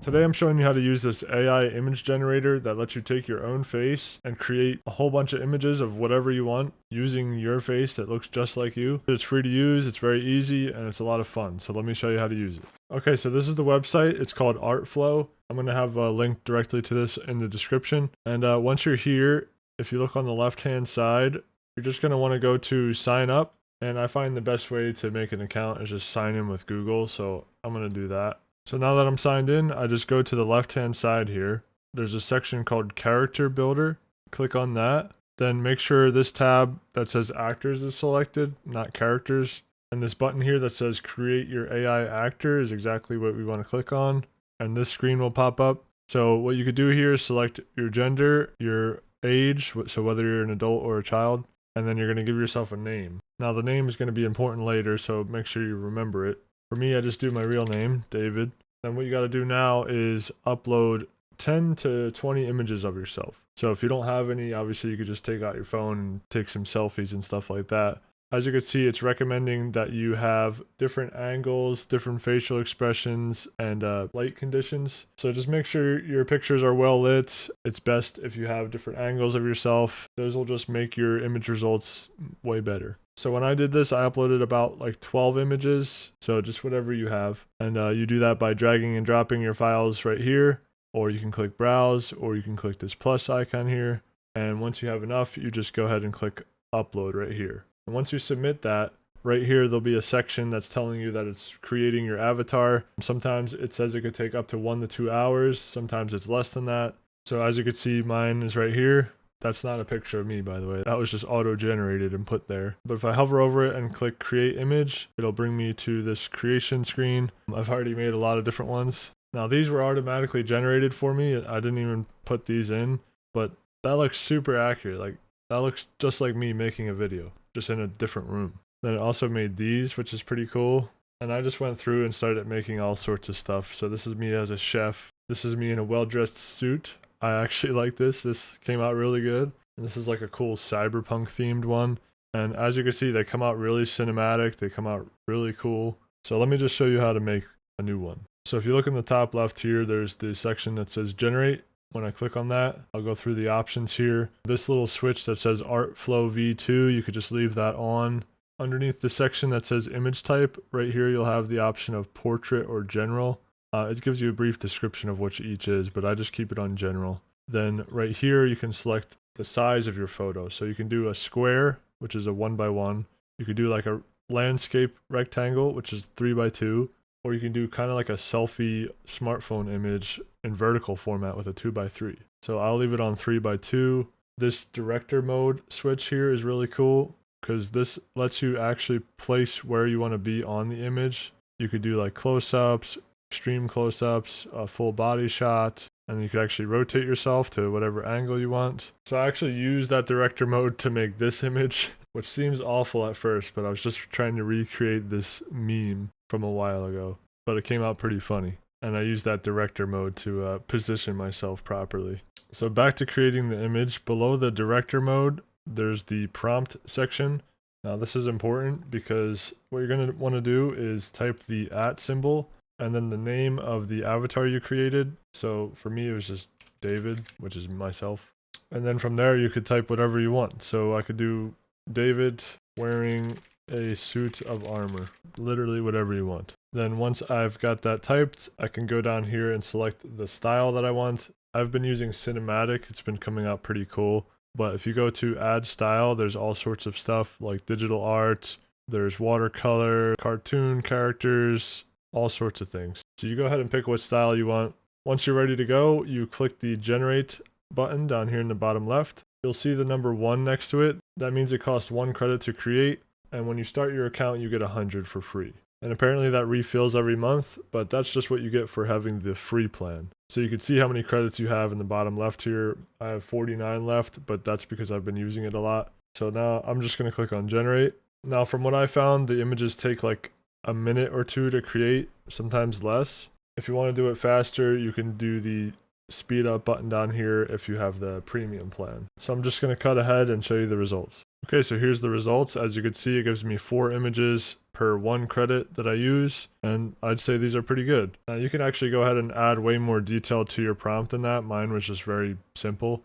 Today I'm showing you how to use this AI image generator that lets you take your own face and create a whole bunch of images of whatever you want using your face that looks just like you. It's free to use, it's very easy, and it's a lot of fun. So let me show you how to use it. Okay, so this is the website. It's called Artflow. I'm going to have a link directly to this in the description. And once you're here, if you look on the left-hand side, you're just going to want to go to sign up. And I find the best way to make an account is just sign in with Google. So I'm going to do that. So now that I'm signed in, I just go to the left-hand side here. There's a section called Character Builder. Click on that. Then make sure this tab that says Actors is selected, not Characters. And this button here that says Create Your AI Actor is exactly what we want to click on. And this screen will pop up. So what you could do here is select your gender, your age, so whether you're an adult or a child, and then you're going to give yourself a name. Now the name is going to be important later, so make sure you remember it. For me, I just do my real name, David. And what you got to do now is upload 10 to 20 images of yourself. So if you don't have any, obviously you could just take out your phone and take some selfies and stuff like that. As you can see, it's recommending that you have different angles, different facial expressions, and light conditions. So just make sure your pictures are well lit. It's best if you have different angles of yourself. Those will just make your image results way better. So when I did this, I uploaded about like 12 images. So just whatever you have. And you do that by dragging and dropping your files right here. Or you can click browse, or you can click this plus icon here. And once you have enough, you just go ahead and click upload right here. And once you submit that, right here there'll be a section that's telling you that it's creating your avatar. Sometimes it says it could take up to 1 to 2 hours. Sometimes it's less than that. So as you can see, mine is right here. That's not a picture of me, by the way. That was just auto-generated and put there. But if I hover over it and click create image, it'll bring me to this creation screen. I've already made a lot of different ones. Now these were automatically generated for me. I didn't even put these in, but that looks super accurate. Like that looks just like me making a video, just in a different room. Then it also made these, which is pretty cool. And I just went through and started making all sorts of stuff. So this is me as a chef. This is me in a well-dressed suit. I actually like this. This came out really good. And this is like a cool cyberpunk themed one. And as you can see, they come out really cinematic. They come out really cool. So let me just show you how to make a new one. So if you look in the top left here, there's the section that says generate. When I click on that, I'll go through the options here. This little switch that says Artflow V2, you could just leave that on. Underneath the section that says image type, right here you'll have the option of portrait or general. It gives you a brief description of which each is, but I just keep it on general. Then right here you can select the size of your photo. So you can do a square, which is a 1x1. You could do like a landscape rectangle, which is 3x2. Or you can do kind of like a selfie smartphone image in vertical format with a 2x3. So I'll leave it on 3x2. This director mode switch here is really cool because this lets you actually place where you want to be on the image. You could do like close-ups, extreme close-ups, a full body shot, and you could actually rotate yourself to whatever angle you want. So I actually used that director mode to make this image, which seems awful at first, but I was just trying to recreate this meme from a while ago, but it came out pretty funny. And I used that director mode to position myself properly. So back to creating the image. Below the director mode, there's the prompt section. Now this is important because what you're going to want to do is type the @ symbol and then the name of the avatar you created. So for me, it was just David, which is myself. And then from there, you could type whatever you want. So I could do David wearing a suit of armor, literally whatever you want. Then once I've got that typed, I can go down here and select the style that I want. I've been using cinematic. It's been coming out pretty cool. But if you go to add style, there's all sorts of stuff like digital art, there's watercolor, cartoon characters, all sorts of things. So you go ahead and pick what style you want. Once you're ready to go, you click the generate button down here in the bottom left. You'll see the number 1 next to it. That means it costs 1 credit to create. And when you start your account, you get 100 for free. And apparently that refills every month, but that's just what you get for having the free plan. So you can see how many credits you have in the bottom left here. I have 49 left, but that's because I've been using it a lot. So now I'm just going to click on generate. Now from what I found, the images take like a minute or 2 to create, sometimes less. If you want to do it faster, you can do the speed up button down here if you have the premium plan. So I'm just going to cut ahead and show you the results. Okay, so here's the results. As you can see, it gives me 4 images per 1 credit that I use, and I'd say these are pretty good. You can actually go ahead and add way more detail to your prompt than that. Mine was just very simple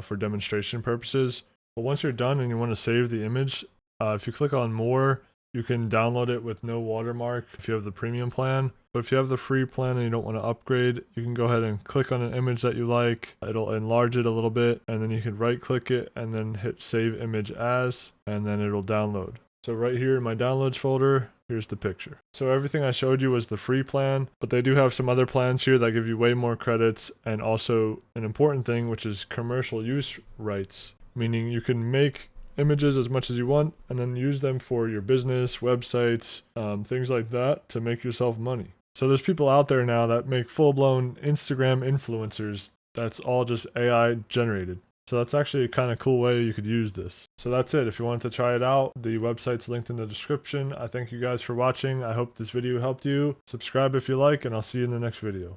for demonstration purposes. But once you're done and you want to save the image, if you click on more, you can download it with no watermark if you have the premium plan. But if you have the free plan and you don't want to upgrade, you can go ahead and click on an image that you like. It'll enlarge it a little bit, and then you can right click it and then hit save image as, and then it'll download. So right here in my downloads folder, here's the picture. So everything I showed you was the free plan, but they do have some other plans here that give you way more credits, and also an important thing, which is commercial use rights, meaning you can make images as much as you want and then use them for your business, websites, things like that to make yourself money. So there's people out there now that make full-blown Instagram influencers that's all just AI generated. So that's actually a kind of cool way you could use this. So that's it. If you wanted to try it out, the website's linked in the description. I thank you guys for watching. I hope this video helped you. Subscribe if you like, and I'll see you in the next video.